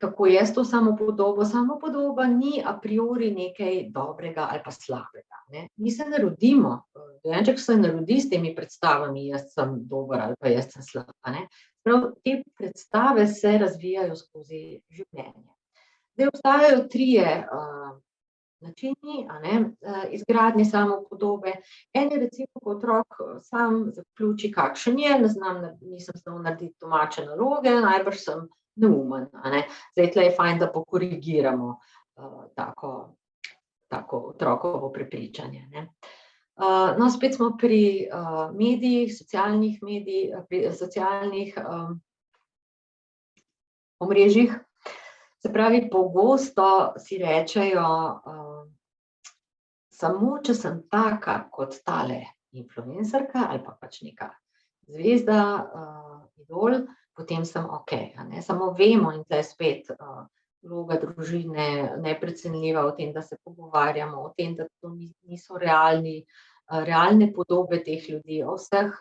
kako je s to samopodobo. Samopodoba ni a priori nekaj dobrega ali pa slabega. Mi se ne rodimo, dojenček se ne rodi s temi predstavami, jaz sem dober ali pa jaz sem slab. Prav te predstave se razvijajo skozi življenje. Zdaj obstajajo trije načini izgradnje samopodobe. En je recimo, ko otrok sam zaključi, kakšen je, nisem znal narediti domače naloge, najbrž sem neumen. Zdaj tle je fajn, da pokorigiramo tako otrokovo prepričanje. No, spet smo pri medijih, socialnih omrežjih. Se pravi, pogosto si rečejo, samo če sem taka kot tale influencerka ali pa pač neka zvezda, idol, potem sem okej. Samo vemo, in tle spet vloga družine neprecenljiva v tem, da se pogovarjamo o tem, da to niso realne podobe teh ljudi, o vseh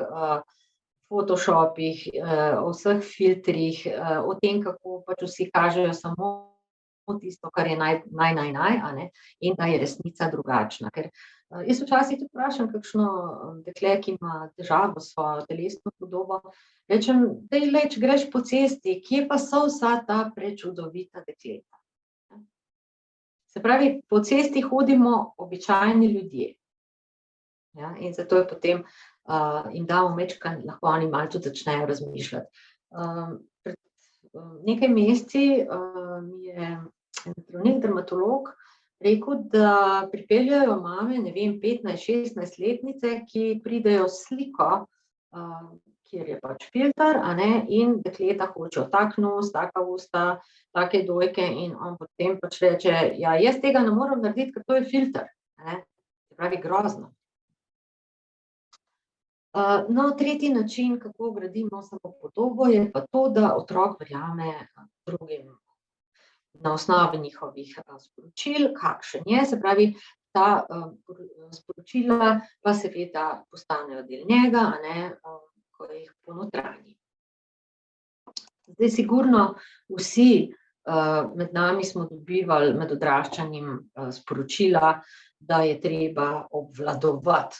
photoshopih, o vseh filtrih, o tem, kako pač vsi kažejo samo tisto, kar je in da je resnica drugačna. Ker jaz včasih tudi vprašam kakšno dekle, ki ima težavo s svojo telesno podobo, rečem, daj, če greš po cesti, kje pa so vsa ta prečudovita dekleta? Se pravi, po cesti hodimo običajni ljudje. In zato je potem jim damo majčkeno, lahko oni malo tudi začnejo razmišljati. Pred nekaj meseci mi je zdravnik, dermatolog rekel, da pripeljajo mame, ne vem, 15-16-letnice, ki pridejo s sliko, kjer je pač filter, a ne, in dekleta hočejo tak nos, taka usta, take dojke in on potem pač reče, ja, jaz tega ne morem narediti, ker to je filter, ne, se pravi grozno. No, tretji način, kako gradimo samopodobo, je pa to, da otrok verjame drugim na osnovi njihovih sporočil, kakšen je, se pravi, ta sporočila pa seveda postanejo del njega, a ne, ko jih ponotranji. Zdaj sigurno vsi med nami smo dobivali med odraščanjem sporočila, da je treba obvladovati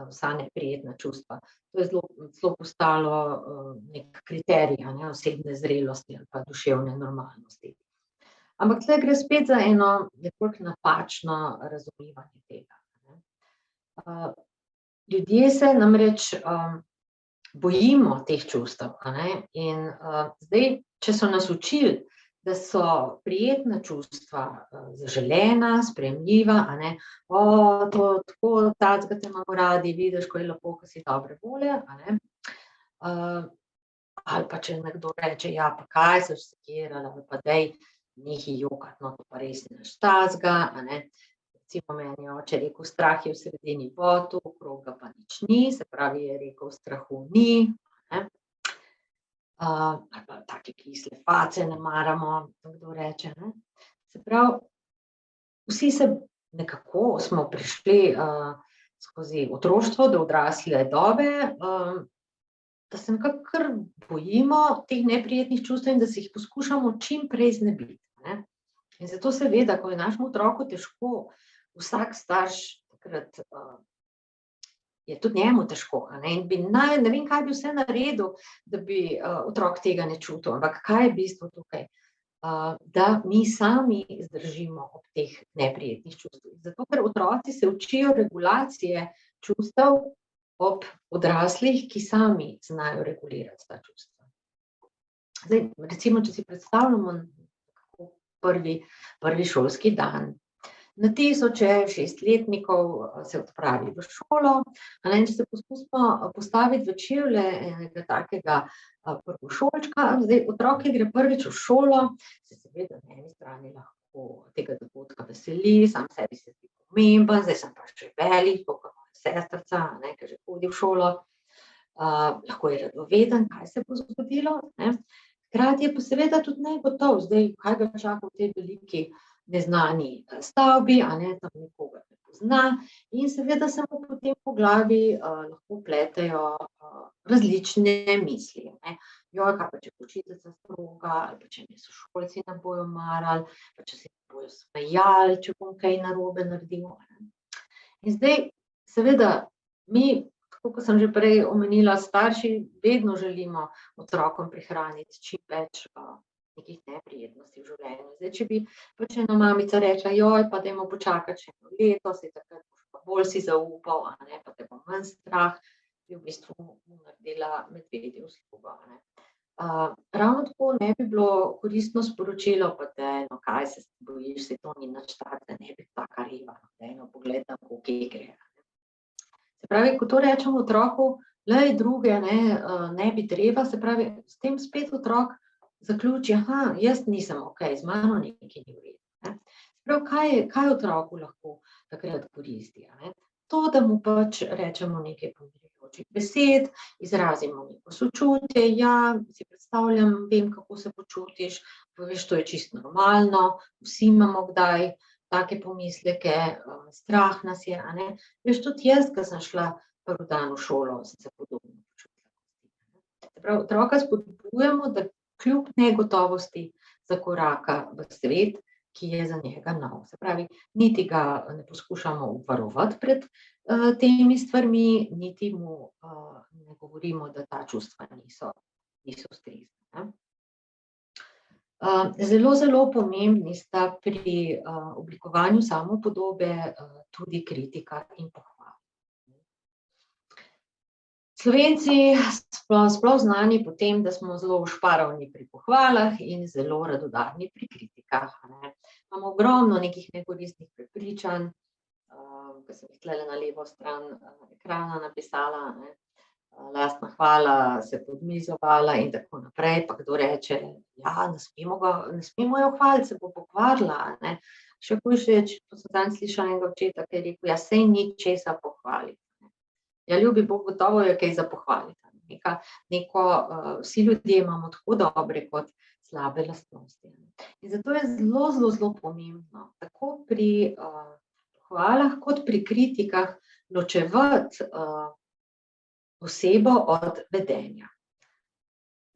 vsa neprijetna čustva. To je zelo postalo nek kriterij, osebne zrelosti ali pa duševne normalnosti. Ampak tle gre spet za eno nekoliko napačno razumevanje tega. Ljudje se namreč bojimo teh čustev, in zdaj, če so nas učili, da so prijetna čustva zaželena, sprejemljiva, to tako, tacga te imamo radi, vidiš, ko je lepo, ko si dobre volje, ali pa če nekdo reče, ja, pa kaj se sekirala, ali pa dej, nehaj jokati, no, to pa res nič tacga, recimo meni je oče rekel, strah je v sredini botu, okrog ga pa nič ni, se pravi, je rekel, strahu ni, ali pa take kisle face ne maramo, kdo reče, se pravi, vsi se nekako smo prišli skozi otroštvo do odrasle dobe, da se nekako kar bojimo teh neprijetnih čustev in da se jih poskušamo čim prej znebiti, in zato seveda, ko je našemu otroku težko, vsak starš takrat je tudi njemu težko, in bi ne vem, kaj bi vse naredil, da bi otrok tega ne čutil, ampak kaj je bistvo tukaj? Da mi sami zdržimo ob teh neprijetnih čustvih, zato ker otroci se učijo regulacije čustev ob odraslih, ki sami znajo regulirati ta čustva. Zdaj, recimo, če si predstavljamo prvi šolski dan. Na tisoče 6-letnikov se odpravi v šolo, in če se poskusimo postaviti v čevlje enega takega prvošolčka, zdaj otrok, ki gre prvič v šolo, se seveda na eni strani lahko tega dogodka veseli, sam sebi se zdi pomemben, zdaj sem pa še velik, tako kot moja sestrica, ki že hodi v šolo, lahko je radoveden, kaj se bo zgodilo, hkrati je pa seveda tudi negotov, zdaj, kaj ga čaka v tej veliki neznani stavbi, tam nikogar ne pozna, in seveda se mu potem po glavi lahko pletejo različne misli, Joj, kaj pa če bo učiteljica stroga, ali pa če me sošolci ne bojo marali, pa če se ne bojo smejali, če bom kaj narobe naredil. In zdaj, seveda, mi, tako kot sem že prej omenila, starši vedno želimo otrokom prihraniti čim več nekih neprijetnosti v življenju. Zdaj, če bi pač ena mamica rekla, joj, pa dajmo počakati še eno leto, saj takrat boš pa bolj si zaupal, pa te bo manj strah, bi v bistvu naredila medvedjo uslugo, Ravno tako ne bi bilo koristno sporočilo, pa dajno, kaj se bojiš, saj to ni nič takega, ne bi taka reva, dajno, pogled na koliko gre. Se pravi, ko to rečemo otroku, lej, druge, ne bi treba, se pravi, s tem spet otrok zaključi, jaz nisem okej, z mano nekaj ni v redu. Prav, kaj otroku lahko takrat koristi? To, da mu pač rečemo nekaj pomirjujočih besed, izrazimo neko sočutje, ja, si predstavljam, vem, kako se počutiš, veš, to je čisto normalno, vsi imamo kdaj take pomisleke, strah nas je, Veš, tudi jaz, ko sem šla prvi dan v šolo, sem se podobno počutila. Se pravi, otroka spodbujamo, da kljub negotovosti zakoraka v svet, ki je za njega nov. Se pravi, niti ga ne poskušamo obvarovati pred temi stvarmi, niti mu ne govorimo, da ta čustva niso ustrezna. Zelo, zelo pomembni sta pri oblikovanju samopodobe tudi kritika in pohvala. Slovenci sploh znani po tem, da smo zelo šparovni pri pohvalah in zelo radodarni pri kritikah. Imamo ogromno nekih nekoristnih prepričanj, ki sem jih tule na levo stran ekrana napisala, lastna hvala se podmizovala in tako naprej, pa kdo reče, ja, ne smemo jo hvaliti, se bo pokvarila, Še hujše je, to sem danes slišala enega očeta, ki je rekel, ja, sej ni česa pohvaliti. Ja, ljubi Bog, gotovo je kaj za pohvaliti. Vsi ljudje imamo tako dobre kot slabe lastnosti. In zato je zelo, zelo, zelo pomembno, tako pri pohvalah kot pri kritikah ločevati osebo od vedenja.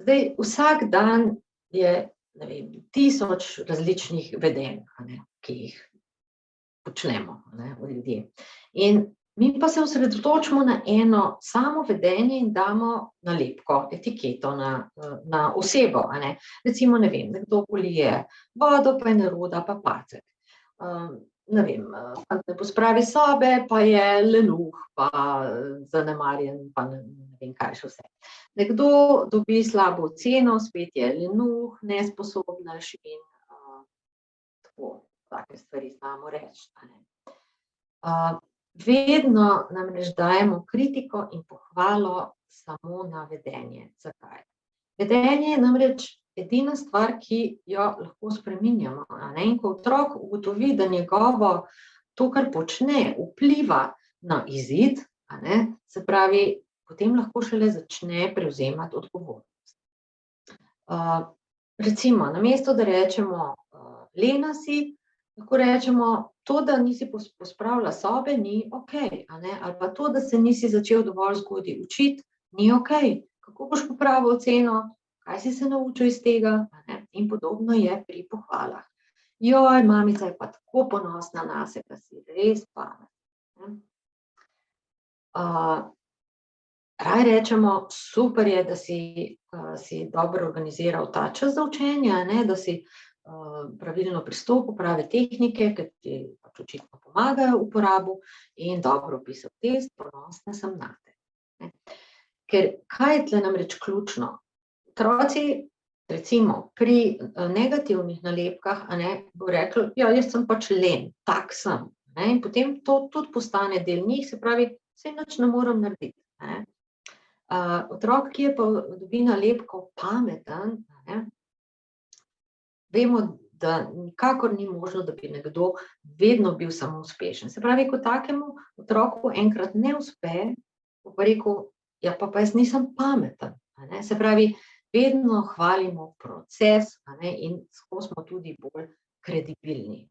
Zdaj, vsak dan je, ne vem, 1000 različnih vedenj, ki jih počnemo, ljudje. In mi pa se osredotočimo na eno samo vedenje in damo nalepko, etiketo na osebo, Recimo, ne vem, nekdo polije vodo, pa je neroda, pa pacek. Ne vem, ne pospravi sobe, pa je lenuh, pa zanemarjen, pa ne vem, kaj še vse. Nekdo dobi slabo oceno, spet je lenuh, nesposobnež in take stvari znamo reči. Vedno namreč dajemo kritiko in pohvalo samo na vedenje. Zakaj? Vedenje je namreč edina stvar, ki jo lahko spreminjamo. In ko otrok ugotovi, da njegovo to, kar počne, vpliva na izid, se pravi, potem lahko šele začne prevzemati odgovornost. Recimo, namesto da rečemo lena si, lahko rečemo, to, da nisi pospravila sobe, ni okej, ali pa to, da se nisi začel dovolj zgodaj učiti, ni okej. Kako boš popravil oceno, kaj si se naučil iz tega? In podobno je pri pohvalah. Joj, mamica je pa tako ponosna nase, da si res pametna. Raj rečemo, super je, da si dobro organiziral ta čas za učenje, da si pravilno pristopil, prave tehnike, ki ti pač očitno pomagajo v uporabi in dobro opisal test, ponosna sem nate. Ker kaj je tle namreč ključno? Otroci, recimo, pri negativnih nalepkah, bo rekel, ja, jaz sem pač len, tak sem. In potem to tudi postane del njih, se pravi, saj nič ne morem narediti. Otrok, ki je pa dobi nalepko pameten, vemo, da nikakor ni možno, da bi nekdo vedno bil samo uspešen. Se pravi, ko takemu otroku enkrat ne uspe, bo pa rekel, ja, pa jaz nisem pameten. Se pravi, vedno hvalimo proces in skozi smo tudi bolj kredibilni.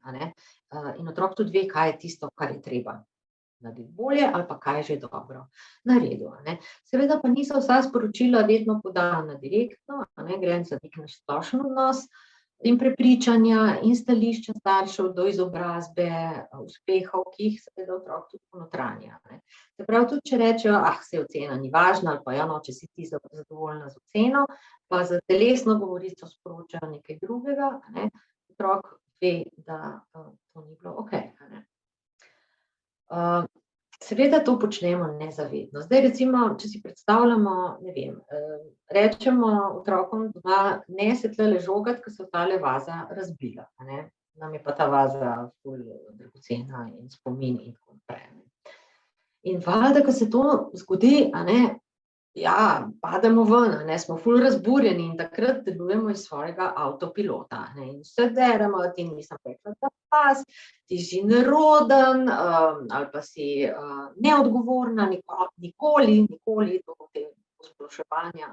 In otrok tudi ve, kaj je tisto, kar je treba narediti bolje ali pa kaj je že dobro naredil. Seveda pa niso vsa sporočila vedno podana direktno, gre za nek splošen odnos in prepričanja in stališča staršev do izobrazbe, uspehov, ki jih seveda otrok tudi ponotranja. Se pravi, tudi če rečejo, saj ocena ni važna, ali pa ja, no, če si ti zadovoljna z oceno, pa za telesno govorico sporočajo nekaj drugega, otrok ve, da to ni bilo okej. Seveda to počnemo nezavedno. Zdaj recimo, če si predstavljamo, ne vem, rečemo otrokom doma, ne se tlele žogati, ker se tale vaza razbila. Nam je pa ta vaza ful dragocena in spomin in tako naprej. In valjda, ko se to zgodi, ja, pademo ven, smo ful razburjeni in takrat delujemo iz svojega avtopilota. In se deremo, ti nisem rekla, da pas, ti si neroden, ali pa si neodgovorna, nikoli to te posploševanja,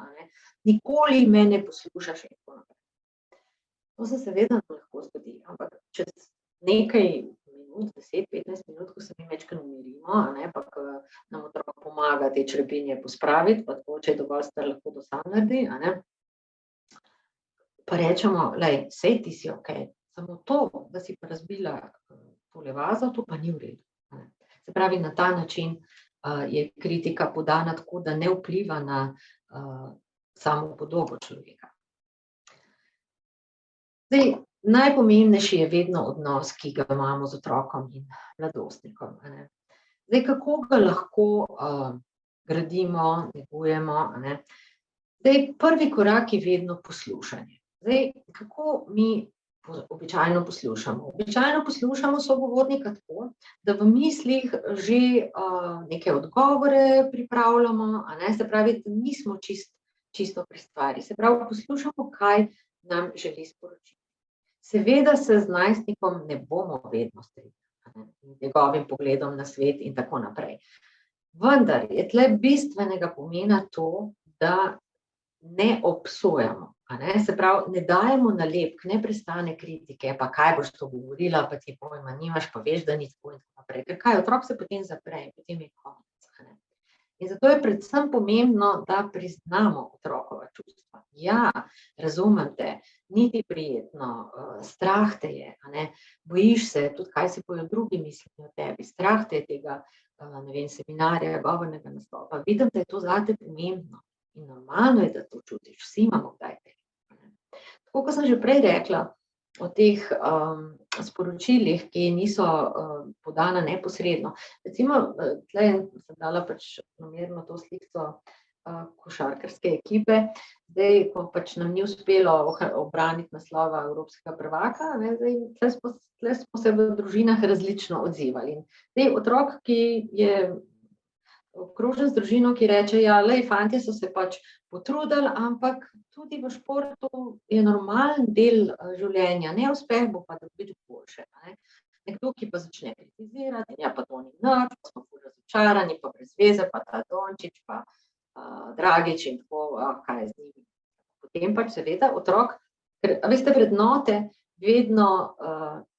nikoli me ne poslušaš in tako naprej. To se seveda lahko zgodi, ampak čez nekaj minut, 10-15 minut, ko se mi večkrat umirimo, pa ko nam otrok pomaga te črepinje pospraviti, pa tako, če je dovolj star, lahko to sam naredi, pa rečemo, lej, sej ti si okej, samo to, da si pa razbila tole vazo, to pa ni v redu. Se pravi, na ta način je kritika podana tako, da ne vpliva na samo podobo človeka. Zdaj, najpomembnejši je vedno odnos, ki ga imamo z otrokom in mladostnikom. Zdaj, kako ga lahko gradimo, negujemo, a ne. Zdaj, prvi korak je vedno poslušanje. Zdaj, kako mi običajno poslušamo? Običajno poslušamo sogovornika tako, da v mislih že neke odgovore pripravljamo, a ne, se pravi, da nismo čisto pri stvari. Se pravi, poslušamo, kaj nam želi sporočiti. Seveda se z najstnikom ne bomo vedno strinjali, njegovim pogledom na svet in tako naprej. Vendar je tle bistvenega pomena to, da ne obsojamo, a ne, se pravi, ne dajemo nalepk, neprestane kritike, pa kaj boš to govorila, pa ti pojma nimaš, pa veš, da ni tako in tako naprej. Ker kaj, otrok se potem zapre, potem je konec, a ne. In zato je predvsem pomembno, da priznamo otrokova čustva. Ja, razumem te, ni ti prijetno, strah te je, a ne, bojiš se, tudi kaj si bojo drugi mislili o tebi, strah te je tega, ne vem, seminarja, govornega nastopa. Vidim, da je to zate pomembno. In normalno je, da to čutiš, vsi imamo kdaj tega. Tako, kot sem že prej rekla, o teh sporočilih, ki niso podana neposredno. Recimo, tle sem dala pač namerno to sliko košarkarske ekipe, zdaj, ko pač nam ni uspelo obraniti naslova evropskega prvaka, ne, zdaj, tle smo se v družinah različno odzivali. Zdaj, otrok, ki je okrožen z družino, ki reče, ja, lej, fantje so se pač potrudili, ampak tudi v športu je normalen del življenja, neuspeh bo pa dobič boljše. Ne? Nekdo, ki pa začne kritizirati, ja, pa to ni nič, pa smo ful razočarani, pa brez veze, pa ta Dončić, pa Dragić in tako, kaj je z njimi. Potem pač seveda otrok, ker, veste, vrednote vedno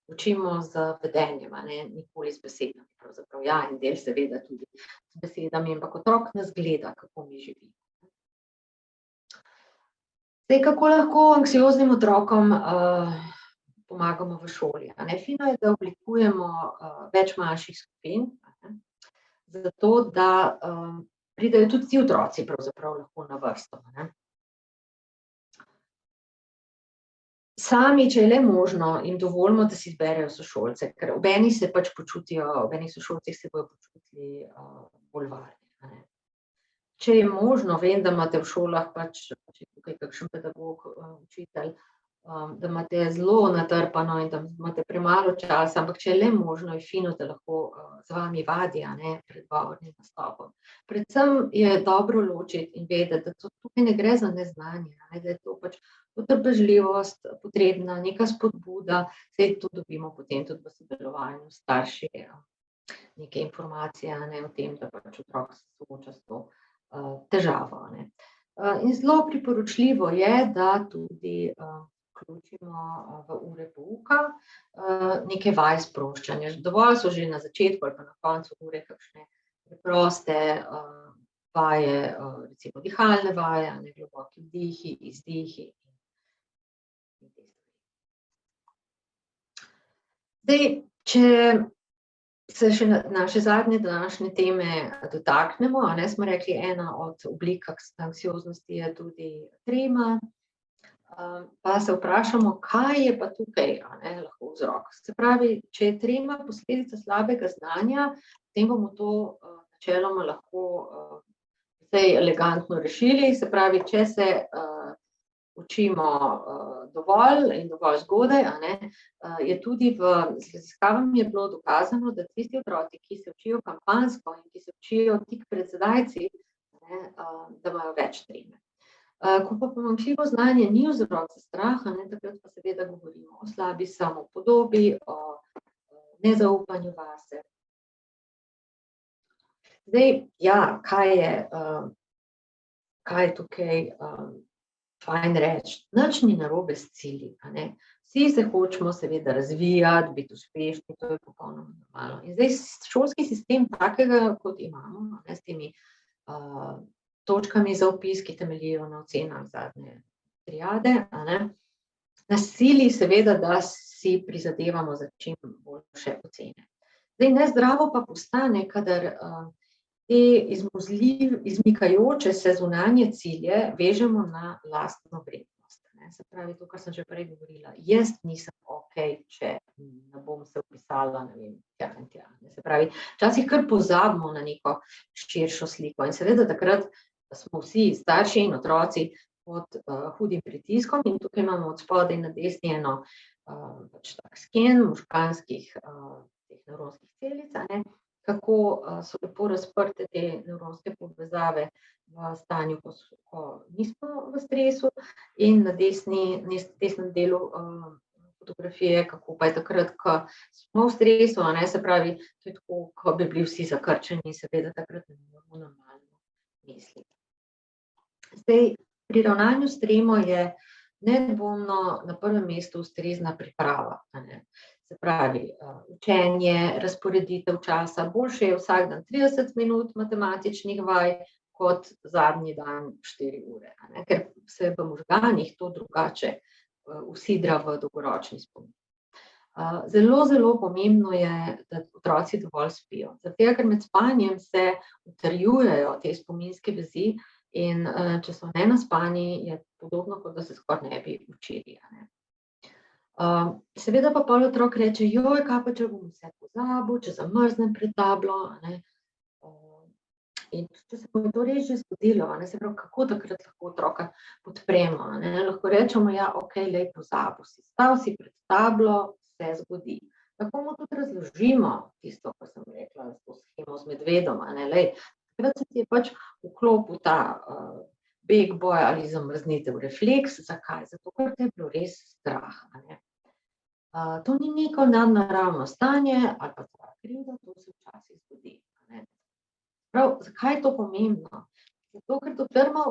učimo z vedenjem, a ne, nikoli z besedami, pravzaprav, ja, in del seveda tudi z besedami, ampak otrok nas gleda, kako mi živimo. Zdaj, kako lahko anksioznim otrokom pomagamo v šoli, a ne, fino je, da oblikujemo več manjših skupin, zato, da pridejo tudi ti otroci pravzaprav lahko na vrsto, a ne. Sami, če je le možno, jim dovolimo, da si izberejo sošolce, ker ob enih se pač počutijo, ob enih sošolcih se bojo počutili bolj varni, a ne. Če je možno, vem, da imate v šolah pač, če je tukaj kakšen pedagog, učitelj, da imate zelo natrpano in da imate premalo časa, ampak če je le možno, je fino, da lahko z vami vadi, a ne, pred govornim nastopom. Predvsem je dobro ločiti in vedeti, da tukaj ne gre za neznanje, a ne, da je to pač potrpežljivost potrebna, neka spodbuda, saj to dobimo potem tudi v sodelovanju s starši, neke informacije, a ne, o tem, da pač otrok se sooča s to težavo, a ne. In zelo priporočljivo je, da tudi vključimo v ure pouka neke vaje sproščanja. Dovolj so že na začetku ali pa na koncu ure kakšne preproste vaje, recimo dihalne vaje, globoki vdihi, izdihi. Zdaj, če se še naše zadnje današnje teme dotaknemo, a ne, smo rekli, ena od oblik anksioznosti je tudi trema, pa se vprašamo, kaj je pa tukaj, a ne, lahko vzrok. Se pravi, če je trema posledica slabega znanja, potem bomo to načeloma lahko zdaj elegantno rešili, se pravi, če se učimo dovolj in dovolj zgodaj, a ne, je tudi z raziskavami je bilo dokazano, da tisti otroci, ki se učijo kampanjsko in ki se učijo tik pred zdajci, da imajo več treme. Ko pa pomanjkljivo znanje ni vzrok za strah, a ne, takrat pa seveda govorimo o slabi samopodobi, o nezaupanju vase. Zdaj, ja, kaj je tukaj fajn reči? Nič ni narobe s cilji, a ne. Vsi se hočemo seveda razvijati, biti uspešni, to je popolnoma normalno. In zdaj šolski sistem takega, kot imamo, a ne, s temi točkami za vpis, ki temeljijo na ocenah zadnje triade, a ne, nas sili seveda, da si prizadevamo za čim boljše ocene. Zdaj, nezdravo pa postane, kadar te izmikajoče se zunanje cilje vežemo na lastno vrednost. Se pravi, to, kar sem že prej govorila, jaz nisem okej, če ne bom se vpisala, ne vem, tja in tja. Se pravi, včasih kar pozabimo na neko širšo sliko in seveda takrat smo vsi starši in otroci pod hudim pritiskom in tukaj imamo od spodaj na desni eno pač tak sken možganskih teh nevronskih celic, kako so lepo razprte te nevronske povezave v stanju, ko nismo v stresu in na desnem delu fotografije, kako pa je takrat, ko smo v stresu, se pravi, to je tako, ko bi bili vsi zakrčeni, seveda takrat ne moramo normalno misliti. Zdaj, pri ravnanju s tremo je nedvomno na prvem mestu ustrezna priprava, se pravi, učenje, razporeditev časa, boljše je vsak dan 30 minut matematičnih vaj, kot zadnji dan 4 ure, ker se v možganih to drugače usidra v dolgoročni spomin. Zelo, zelo pomembno je, da otroci dovolj spijo, zato ker med spanjem se utrjujejo te spominske vezi in če so nenaspani, je podobno, kot da se skoraj ne bi učili. Seveda pa pol otrok reče, joj, kaj pa, če bom vse pozabil, če zamrznem pred tablo, in če se bo to res že zgodilo, se pravi, kako takrat lahko otroka podpremo, lahko rečemo, ja, okej, lej, pozabil si, stal si pred tablo, se zgodi. Lahko mu tudi razložimo tisto, kar sem rekla, to shemo z medvedom, lej, takrat se ti je pač vklopil ta beg, boj ali zamrznitev refleks. Zakaj? Zato, ker te je bilo res strah. To ni neko nadnaravno stanje ali pa tvoja krivda, to se včasih zgodi. Prav, zakaj je to pomembno? Zato, ker dodrma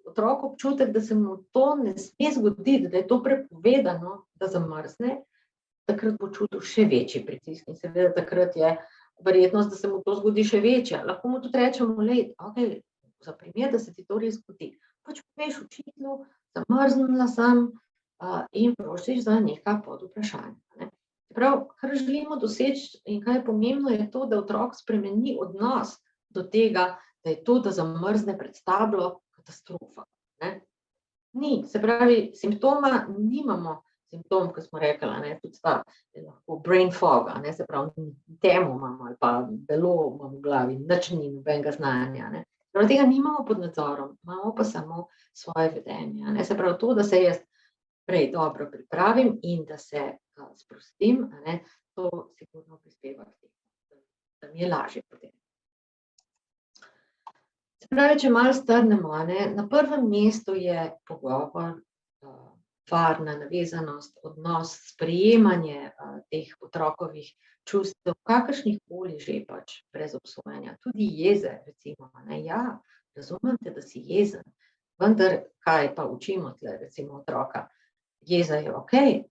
otrok občutek, da se mu to ne sme zgoditi, da je to prepovedano, da zamrzne, takrat bo čutil še večji pritisk in seveda takrat je verjetnost, da se mu to zgodi še večja. Lahko mu tudi rečemo, lej, okej, za primer, da se ti to res zgodi. Pač poveš učitelju, zamrznila sem in prosiš za neka podvprašanja. Prav, kar želimo doseči in kaj je pomembno, je to, da otrok spremeni odnos do tega, da je to, da zamrzne pred tablo, katastrofa. Ni, se pravi, simptoma nimamo, simptom, ko smo rekli, tudi ta lahko brain fog, se pravi, temo imamo ali pa belo imamo v glavi, nič ni nobenega znanja. Prav tega nimamo pod nadzorom, imamo pa samo svoje vedenje. Se pravi, to, da se jaz prej dobro pripravim in da se sprostim, to sigurno prispeva k temu, da mi je lažje potem. Se pravi, če malo strnemo, na prvem mestu je pogovor, varna navezanost, odnos, sprejemanje teh otrokovih čustev, kakršnih koli že pač, brez obsojanja, tudi jeze, recimo, ja, razumem te, da si jezen, vendar kaj pa učimo tle, recimo otroka, jeza je okej,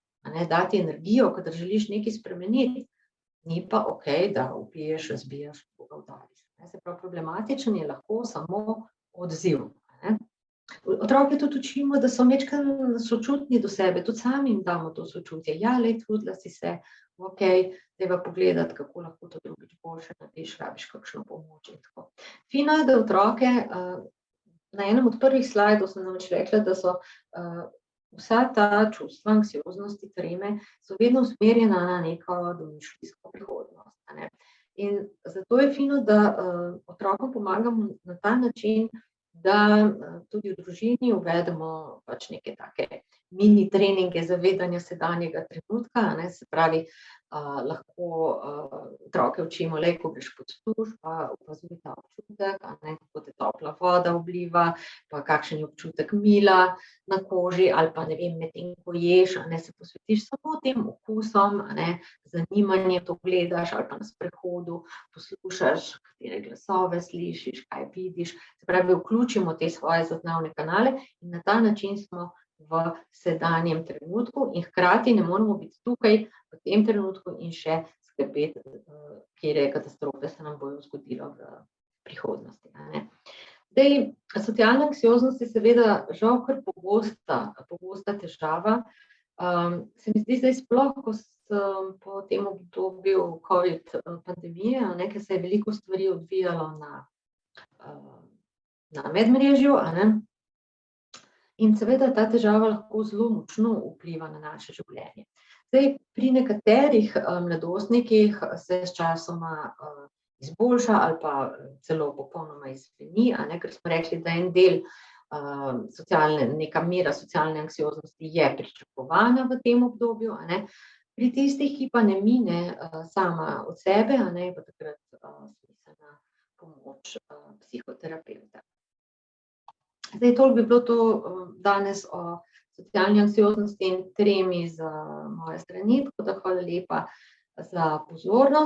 dati energijo, kadar želiš nekaj spremeniti, ni pa okej, da vpiješ, razbijaš, koga udariš. Se pravi, problematičen je lahko samo odziv. Otroke tudi učimo, da so majčkeno sočutni do sebe, tudi sami jim damo to sočutje. Ja, lej, trudila si se, okej, dajva pogledati, kako lahko to drugič boljše narediš, rabiš kakšno pomoč in tako. Fino je, da otroke, na enem od prvih slajdov sem namreč rekla, da so vsa ta čustva, anksioznosti, treme, so vedno usmerjena na neko domišljijsko prihodnost. In zato je fino, da otrokom pomagamo na ta način, da tudi v družini uvedemo pač neke take mini treninge zavedanja sedanjega trenutka, se pravi, lahko otroke učimo, lej, ko greš pod tuš, pa opazuj ta občutek, kako te topla voda obliva, pa kakšen je občutek mila na koži, ali pa ne vem, medtem ko ješ, se posvetiš samo tem okusom, zanimanje to gledaš, ali pa na sprehodu poslušaš, katere glasove slišiš, kaj vidiš, se pravi, vključimo te svoje zaznavne kanale in na ta način smo v sedanjem trenutku in hkrati ne moramo biti tukaj v tem trenutku in še skrbeti, katere katastrofe se nam bojo zgodilo v prihodnosti. Zdaj, socialna anksioznost je seveda žal kar pogosta težava. Se mi zdi zdaj sploh, ko sem po tem obdobju COVID pandemije, ker se je veliko stvari odvijalo na medmrežju, in seveda ta težava lahko zelo močno vpliva na naše življenje. Zdaj, pri nekaterih mladostnikih se sčasoma izboljša ali pa celo popolnoma izpleni, a ne, ker smo rekli, da en del neka mera socialne anksioznosti je pričakovana v tem obdobju, a ne. Pri tistih, ki pa ne mine sama od sebe, a ne, pa takrat smiselna pomoč psihoterapevta. Zdaj, toliko bi bilo to danes o socialni anksioznosti in tremi z moje strani, tako da hvala lepa za pozornost.